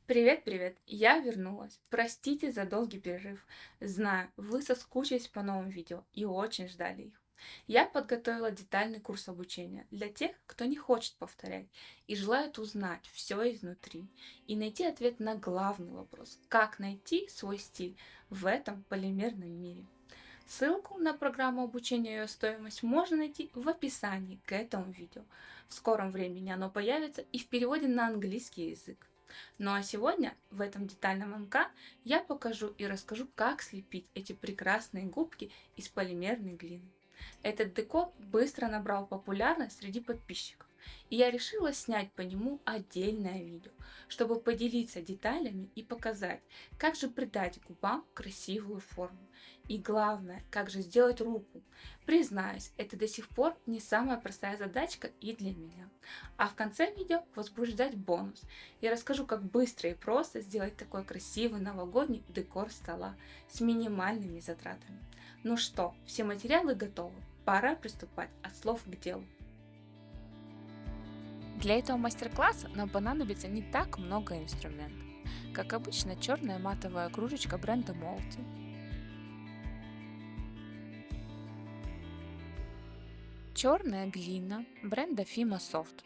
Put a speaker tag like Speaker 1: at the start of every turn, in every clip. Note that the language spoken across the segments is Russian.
Speaker 1: Привет, я вернулась. Простите за долгий перерыв. Знаю, вы соскучились по новым видео и очень ждали их. Я подготовила детальный курс обучения для тех, кто не хочет повторять и желает узнать все изнутри и найти ответ на главный вопрос, как найти свой стиль в этом полимерном мире. Ссылку на программу обучения и ее стоимость можно найти в описании к этому видео. В скором времени оно появится и в переводе на английский язык. Ну а сегодня в этом детальном МК я покажу и расскажу, как слепить эти прекрасные губки из полимерной глины. Этот декор быстро набрал популярность среди подписчиков, и я решила снять по нему отдельное видео, чтобы поделиться деталями и показать, как же придать губам красивую форму. И главное, как же сделать руку. Признаюсь, это до сих пор не самая простая задачка и для меня. А в конце видео вас будет ждать бонус. Я расскажу, как быстро и просто сделать такой красивый новогодний декор стола с минимальными затратами. Ну что, все материалы готовы? Пора приступать от слов к делу.
Speaker 2: Для этого мастер-класса нам понадобится не так много инструментов. Как обычно, черная матовая кружечка бренда Molti, черная глина бренда Fima Soft,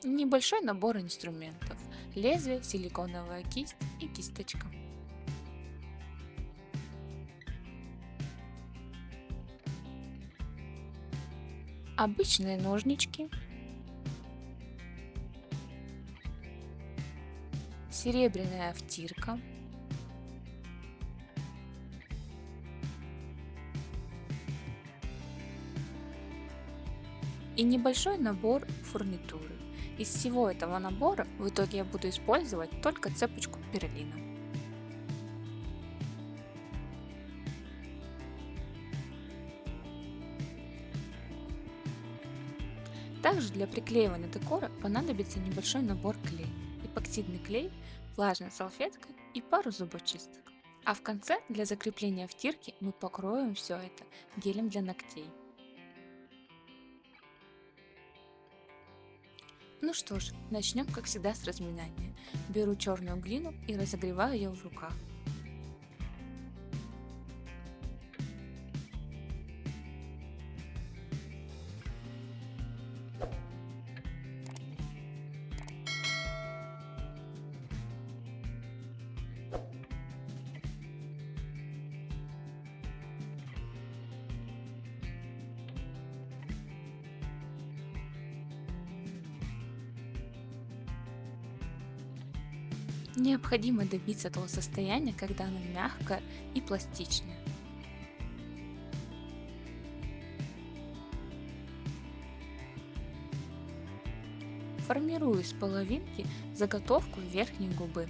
Speaker 2: небольшой набор инструментов, лезвие, силиконовая кисть и кисточка, обычные ножнички, серебряная втирка, и небольшой набор фурнитуры. Из всего этого набора в итоге я буду использовать только цепочку перлина. Также для приклеивания декора понадобится небольшой набор клея, эпоксидный клей, влажная салфетка и пару зубочисток. А в конце для закрепления втирки мы покроем все это гелем для ногтей. Ну что ж, начнем как всегда с разминания. Беру черную глину и разогреваю ее в руках. Необходимо добиться того состояния, когда оно мягкое и пластичное. Формирую из половинки заготовку верхней губы.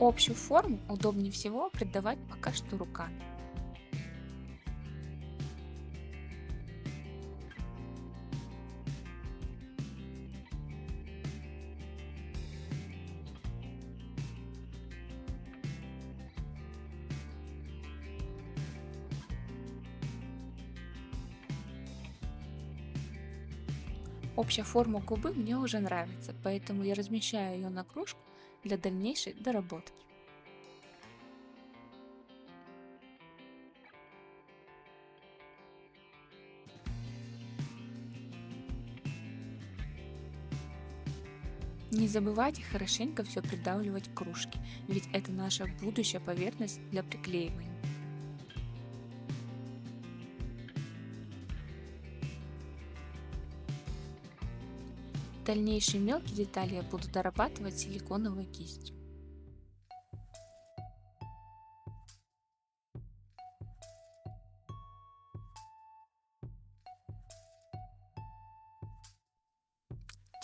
Speaker 2: Общую форму удобнее всего придавать пока что руками. Общая форма губы мне уже нравится, поэтому я размещаю ее на кружку для дальнейшей доработки. Не забывайте хорошенько все придавливать к кружке, ведь это наша будущая поверхность для приклеивания. Дальнейшие мелкие детали я буду дорабатывать силиконовой кистью.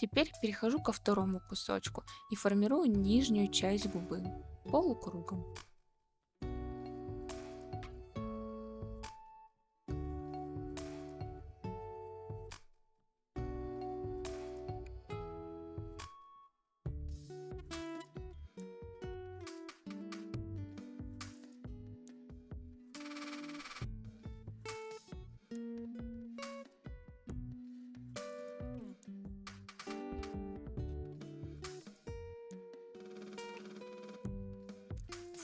Speaker 2: Теперь перехожу ко второму кусочку и формирую нижнюю часть губы полукругом.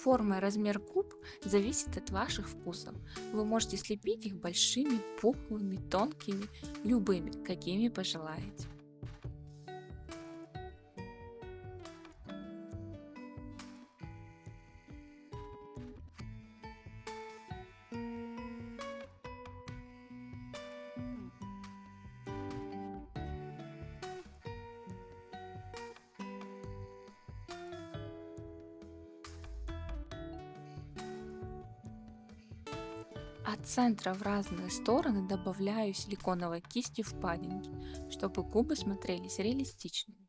Speaker 2: Форма и размер губ зависит от ваших вкусов. Вы можете слепить их большими, пухлыми, тонкими, любыми, какими пожелаете. От центра в разные стороны добавляю силиконовой кистью впадинки, чтобы губы смотрелись реалистичными.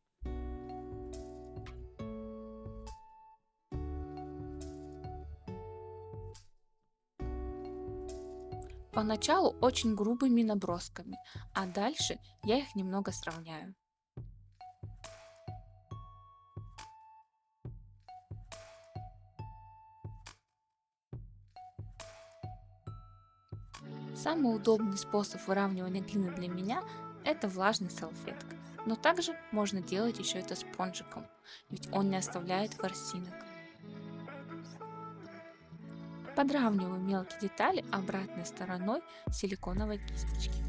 Speaker 2: Поначалу очень грубыми набросками, а дальше я их немного сравняю. Самый удобный способ выравнивания глины для меня — это влажной салфеткой. Но также можно делать еще это спонжиком, ведь он не оставляет ворсинок. Подравниваю мелкие детали обратной стороной силиконовой кисточки.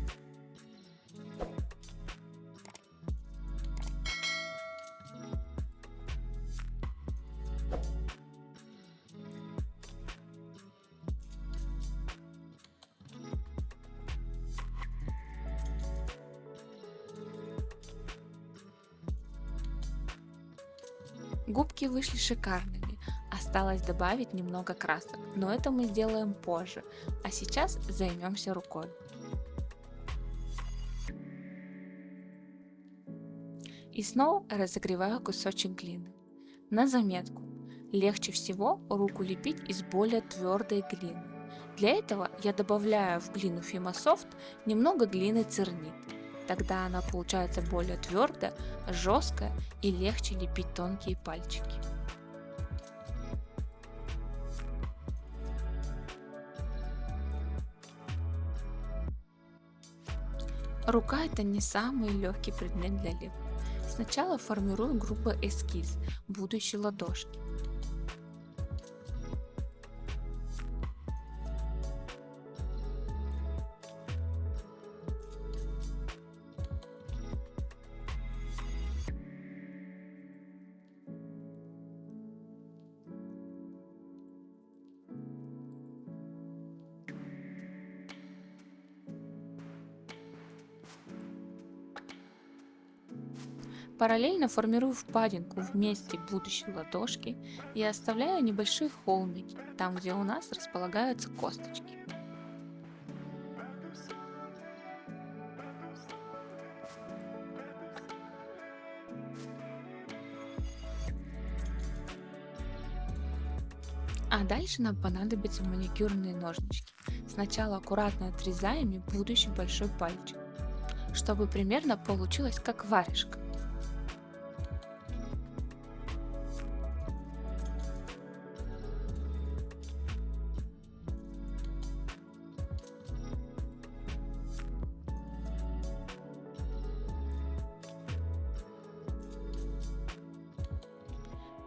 Speaker 2: Губки вышли шикарными, осталось добавить немного красок, но это мы сделаем позже, а сейчас займемся рукой. И снова разогреваю кусочек глины. На заметку, легче всего руку лепить из более твердой глины. Для этого я добавляю в глину Фимасофт немного глины цернит. Тогда она получается более твердая, жесткая и легче лепить тонкие пальчики. Рука — это не самый легкий предмет для лепки. Сначала формирую грубо эскиз будущей ладошки. Параллельно формирую впадинку в месте будущей ладошки и оставляю небольшие холмики, там где у нас располагаются косточки. А дальше нам понадобятся маникюрные ножнички. Сначала аккуратно отрезаем и будущий большой пальчик, чтобы примерно получилось как варежка.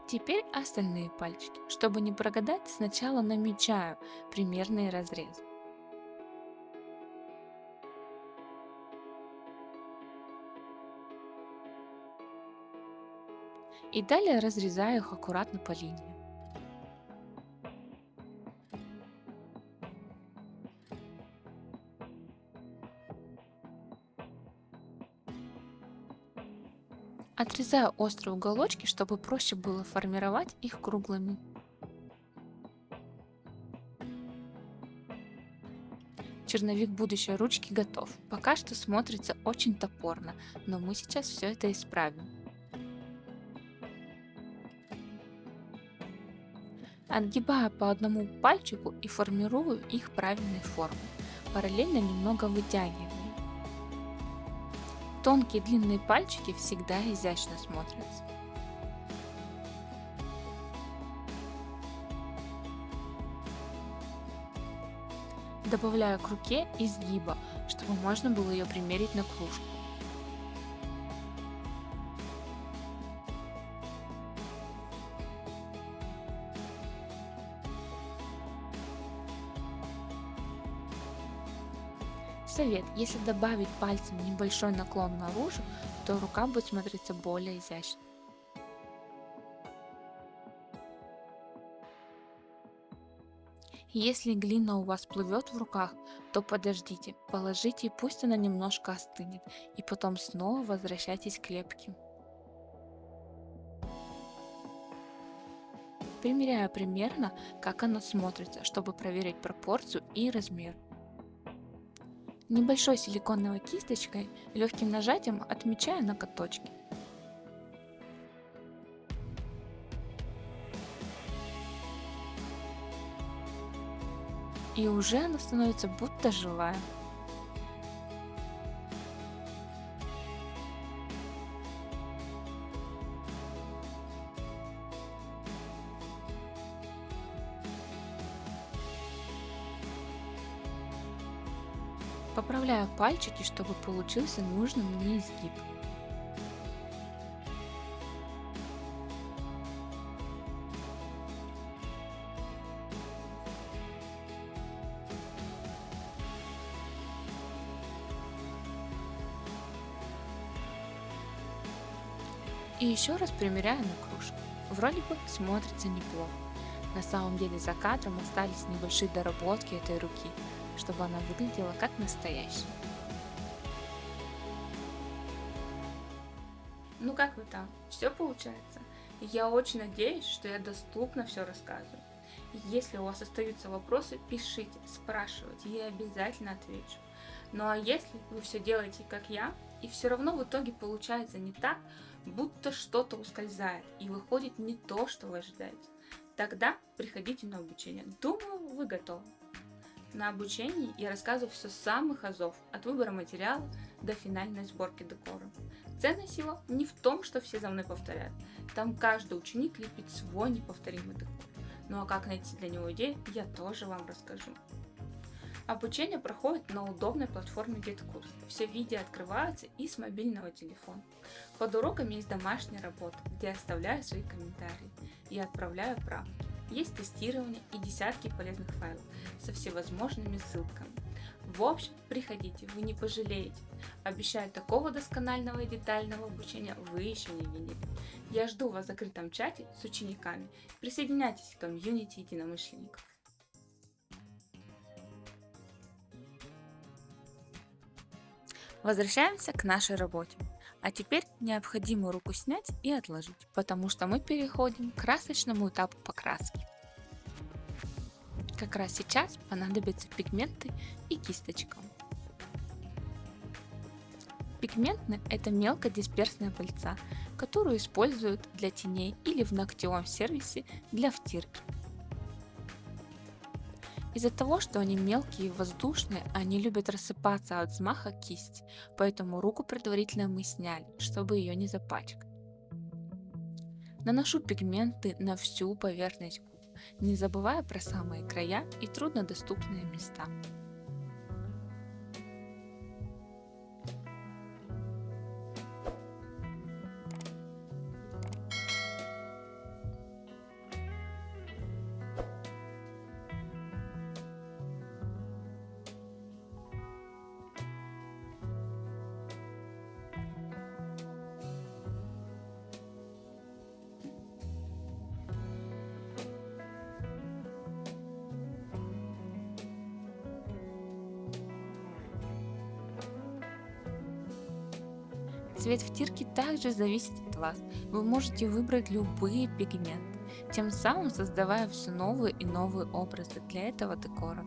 Speaker 2: Теперь остальные пальчики. Чтобы не прогадать, сначала намечаю примерные разрезы. И далее разрезаю их аккуратно по линиям. Отрезаю острые уголочки, чтобы проще было формировать их круглыми. Черновик будущей ручки готов. Пока что смотрится очень топорно, но мы сейчас все это исправим. Отгибаю по одному пальчику и формирую их правильной формы. Параллельно немного вытягиваю. Тонкие длинные пальчики всегда изящно смотрятся. Добавляю к руке изгиба, чтобы можно было ее примерить на кружку. Совет: если добавить пальцем небольшой наклон наружу, то рука будет смотреться более изящно. Если глина у вас плывет в руках, то подождите, положите, и пусть она немножко остынет, и потом снова возвращайтесь к лепке. Примеряю примерно, как она смотрится, чтобы проверить пропорцию и размер. Небольшой силиконовой кисточкой легким нажатием отмечаю ноготочки. И уже она становится будто живая. Поправляю пальчики, чтобы получился нужный мне изгиб. И еще раз примеряю на кружку. Вроде бы смотрится неплохо. На самом деле за кадром остались небольшие доработки этой руки, чтобы она выглядела как настоящая.
Speaker 1: Ну как вы там? Все получается? Я очень надеюсь, что я доступно все рассказываю. Если у вас остаются вопросы, пишите, спрашивайте, я обязательно отвечу. Ну а если вы все делаете как я, и все равно в итоге получается не так, будто что-то ускользает и выходит не то, что вы ожидаете, тогда приходите на обучение. Думаю, вы готовы. На обучении я рассказываю все с самых азов, от выбора материала до финальной сборки декора. Ценность его не в том, что все за мной повторяют. Там каждый ученик лепит свой неповторимый декор. Ну а как найти для него идею, я тоже вам расскажу. Обучение проходит на удобной платформе GetCourse. Все видео открываются и с мобильного телефона. Под уроками есть домашняя работа, где я оставляю свои комментарии и отправляю правки. Есть тестирование и десятки полезных файлов со всевозможными ссылками. В общем, приходите, вы не пожалеете. Обещаю, такого досконального и детального обучения вы еще не видели. Я жду вас в закрытом чате с учениками. Присоединяйтесь к комьюнити единомышленников.
Speaker 2: Возвращаемся к нашей работе. А теперь необходимо руку снять и отложить, потому что мы переходим к красочному этапу покраски. Как раз сейчас понадобятся пигменты и кисточка. Пигментны — это мелкодисперсная пыльца, которую используют для теней или в ногтевом сервисе для втирки. Из-за того, что они мелкие и воздушные, они любят рассыпаться от взмаха кисти, поэтому руку предварительно мы сняли, чтобы ее не запачкать. Наношу пигменты на всю поверхность губ, не забывая про самые края и труднодоступные места. Цвет втирки также зависит от вас. Вы можете выбрать любые пигменты, тем самым создавая все новые и новые образы для этого декора.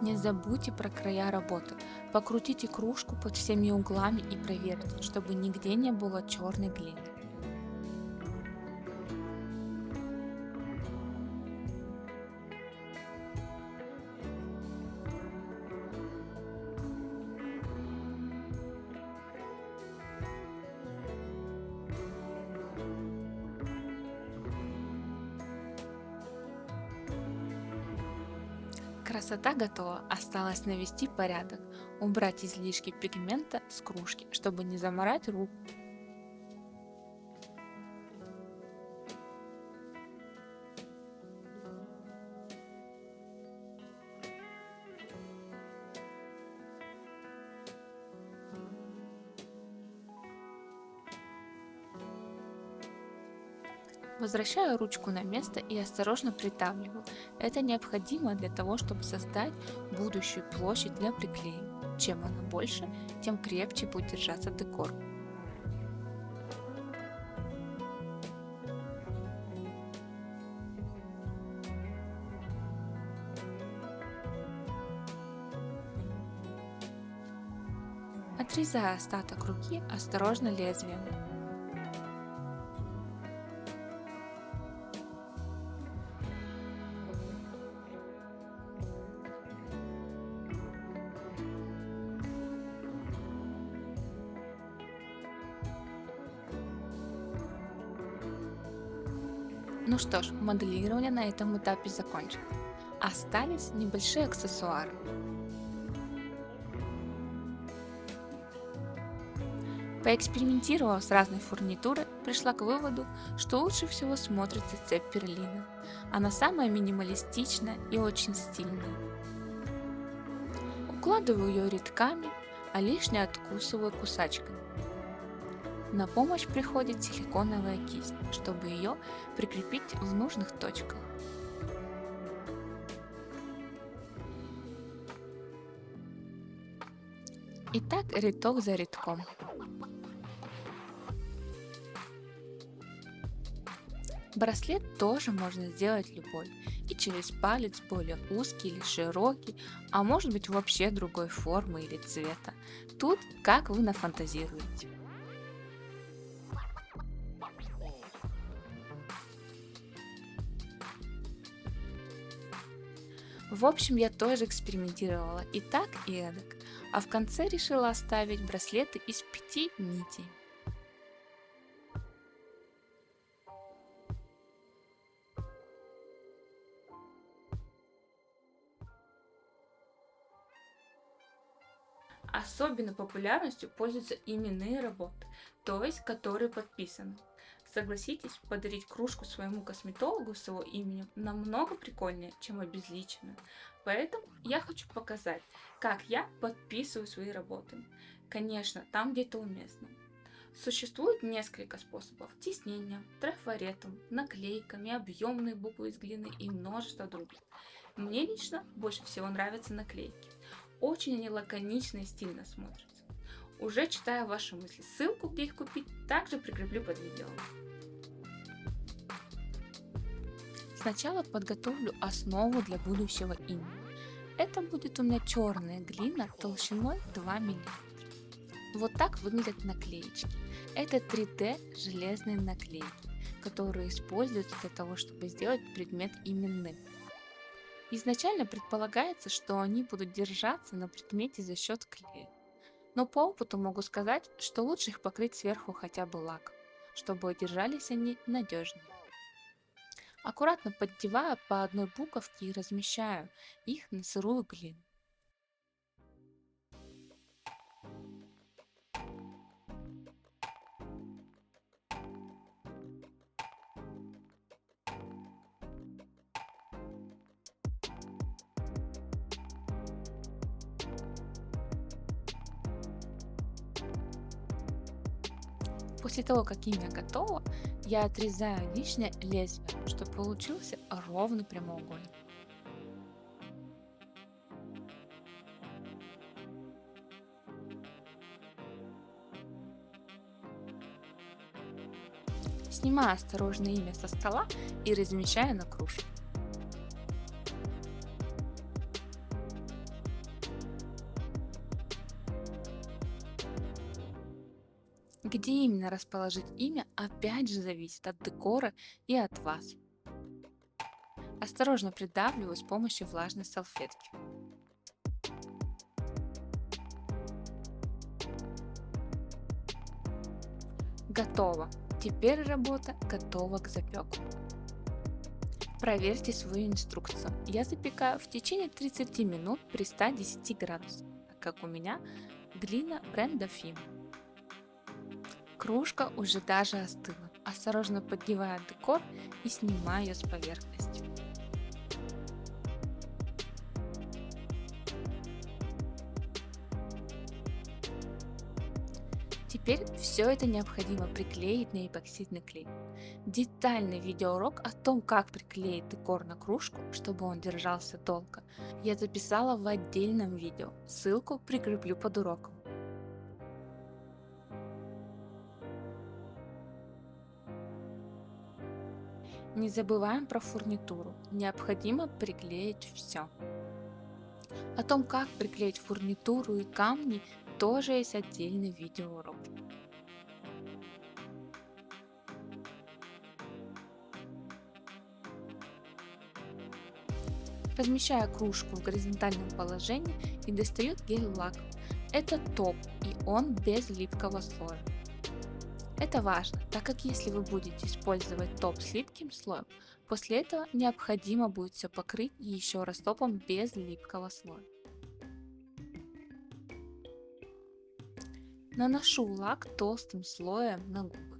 Speaker 2: Не забудьте про края работы. Покрутите кружку под всеми углами и проверьте, чтобы нигде не было черной глины. Красота готова, осталось навести порядок, убрать излишки пигмента с кружки, чтобы не заморать руку. Возвращаю ручку на место и осторожно притавливаю. Это необходимо для того, чтобы создать будущую площадь для приклеивания. Чем она больше, тем крепче будет держаться декор. Отрезаю остаток руки осторожно лезвием. Ну что ж, моделирование на этом этапе закончено. Остались небольшие аксессуары. Поэкспериментировав с разной фурнитурой, пришла к выводу, что лучше всего смотрится цепь перлина. Она самая минималистичная и очень стильная. Укладываю ее рядками, а лишнее откусываю кусачками. На помощь приходит силиконовая кисть, чтобы ее прикрепить в нужных точках. И так рядок за рядком. Браслет тоже можно сделать любой, и через палец более узкий или широкий, а может быть вообще другой формы или цвета. Тут как вы нафантазируете. В общем, я тоже экспериментировала и так, и эдак, а в конце решила оставить браслеты из 5 нитей.
Speaker 1: Особенно популярностью пользуются именные работы, то есть которые подписаны. Согласитесь, подарить кружку своему косметологу с его именем намного прикольнее, чем обезличенную. Поэтому я хочу показать, как я подписываю свои работы. Конечно, там где это уместно. Существует несколько способов: тиснением, трафаретом, наклейками, объемные буквы из глины и множество других. Мне лично больше всего нравятся наклейки. Очень они лаконично и стильно смотрятся. Уже читаю ваши мысли. Ссылку, где их купить, также прикреплю под видео.
Speaker 2: Сначала подготовлю основу для будущего имени. Это будет у меня черная глина толщиной 2 мм. Вот так выглядят наклеечки. Это 3D железные наклейки, которые используются для того, чтобы сделать предмет именным. Изначально предполагается, что они будут держаться на предмете за счет клея. Но по опыту могу сказать, что лучше их покрыть сверху хотя бы лаком, чтобы держались они надежнее. Аккуратно поддеваю по одной буковке и размещаю их на сырую глину. После того, как имя готово, я отрезаю лишнее лезвие, чтобы получился ровный прямоугольник. Снимаю осторожно имя со стола и размещаю на кружке. Где именно расположить имя, опять же зависит от декора и от вас. Осторожно придавливаю с помощью влажной салфетки. Готово. Теперь работа готова к запеку. Проверьте свою инструкцию. Я запекаю в течение 30 минут при 110 градусах, так как у меня глина бренда Фим. Кружка уже даже остыла. Осторожно подливаю декор и снимаю ее с поверхности. Теперь все это необходимо приклеить на эпоксидный клей. Детальный видеоурок о том, как приклеить декор на кружку, чтобы он держался долго, я записала в отдельном видео. Ссылку прикреплю под уроком. Не забываем про фурнитуру. Необходимо приклеить все. О том, как приклеить фурнитуру и камни, тоже есть отдельный видеоурок. Размещаю кружку в горизонтальном положении и достаю гель-лак. Это топ, и он без липкого слоя. Это важно, так как если вы будете использовать топ с липким слоем, после этого необходимо будет все покрыть еще раз топом без липкого слоя. Наношу лак толстым слоем на губы.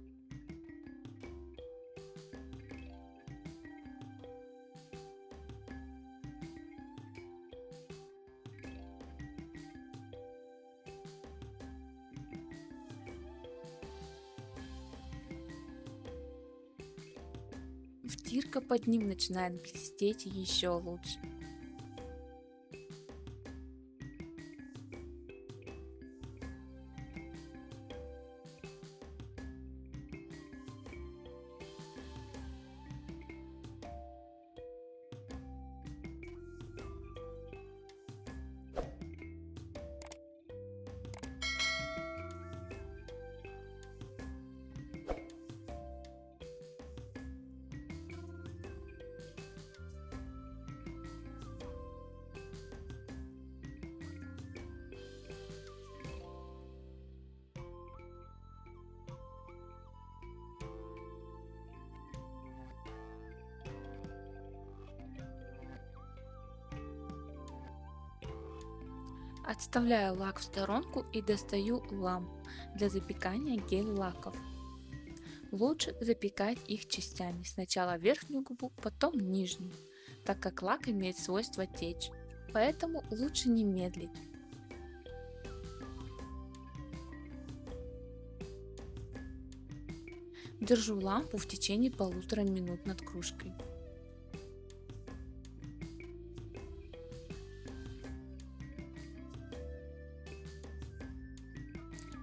Speaker 2: Втирка под ним начинает блестеть еще лучше. Отставляю лак в сторонку и достаю лампу для запекания гель-лаков. Лучше запекать их частями, сначала верхнюю губу, потом нижнюю, так как лак имеет свойство течь, поэтому лучше не медлить. Держу лампу в течение 1,5 минут над кружкой.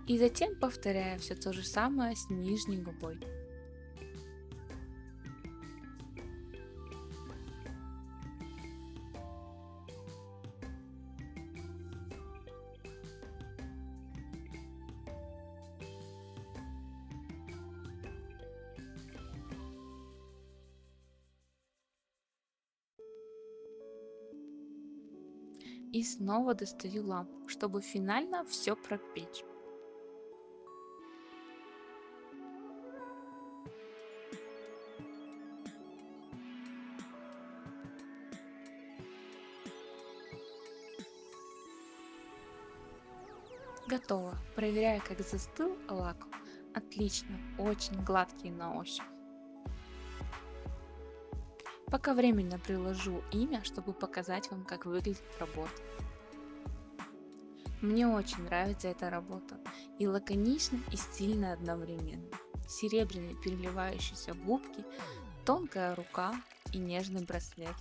Speaker 2: И затем повторяю все то же самое с нижней губой. И снова достаю лампу, чтобы финально все пропечь. Готово. Проверяю, как застыл лак. Отлично, очень гладкий на ощупь. Пока временно приложу имя, чтобы показать вам, как выглядит работа. Мне очень нравится эта работа. И лаконично, и стильно одновременно. Серебряные переливающиеся губки, тонкая рука и нежный браслет.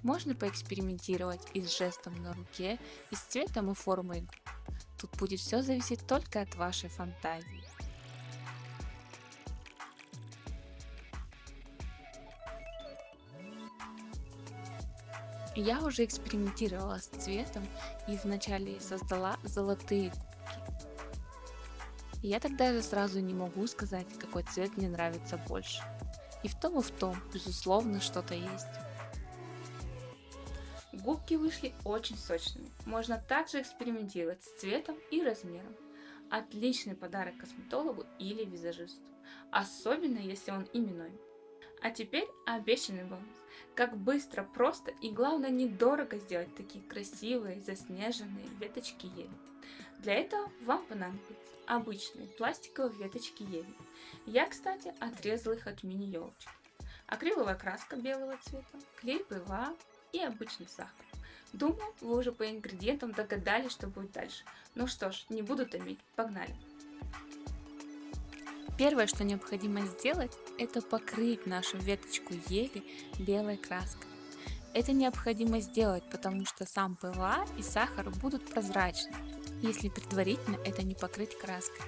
Speaker 2: Можно поэкспериментировать и с жестом на руке, и с цветом и формой губ. Тут будет все зависеть только от вашей фантазии. Я уже экспериментировала с цветом и вначале создала золотые губки. Я тогда же сразу не могу сказать, какой цвет мне нравится больше. И в том, безусловно, что-то есть.
Speaker 1: Губки вышли очень сочными. Можно также экспериментировать с цветом и размером. Отличный подарок косметологу или визажисту, особенно если он именной. А теперь обещанный бонус. Как быстро, просто и главное недорого сделать такие красивые заснеженные веточки ели. Для этого вам понадобятся обычные пластиковые веточки ели. Я, кстати, отрезала их от мини-елочек. Акриловая краска белого цвета, клей ПВА и обычный сахар. Думаю, вы уже по ингредиентам догадались, что будет дальше. Ну что ж, не буду томить, погнали!
Speaker 2: Первое, что необходимо сделать, это покрыть нашу веточку ели белой краской. Это необходимо сделать, потому что сам ПВА и сахар будут прозрачны, если предварительно это не покрыть краской.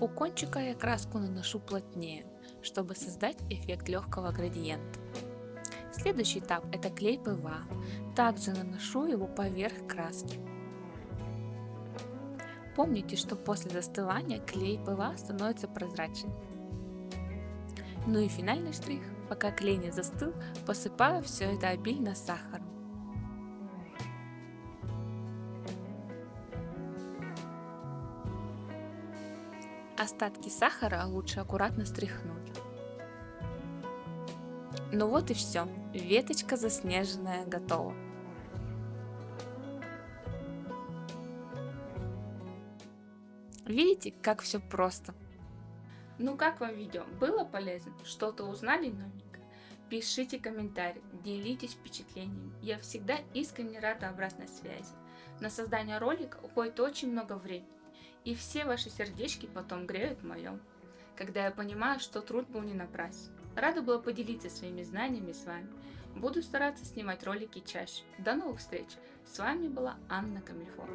Speaker 2: У кончика я краску наношу плотнее, чтобы создать эффект легкого градиента. Следующий этап – это клей ПВА. Также наношу его поверх краски. Помните, что после застывания клей ПВА становится прозрачным. Ну и финальный штрих. Пока клей не застыл, посыпаю все это обильно сахаром. Остатки сахара лучше аккуратно стряхнуть. Ну вот и все, веточка заснеженная готова. Видите, как все просто?
Speaker 1: Ну как вам видео? Было полезно? Что-то узнали новенькое? Пишите комментарии, делитесь впечатлениями. Я всегда искренне рада обратной связи. На создание ролика уходит очень много времени. И все ваши сердечки потом греют в моем, когда я понимаю, что труд был не напрасен. Рада была поделиться своими знаниями с вами. Буду стараться снимать ролики чаще. До новых встреч! С вами была Анна Камильфо.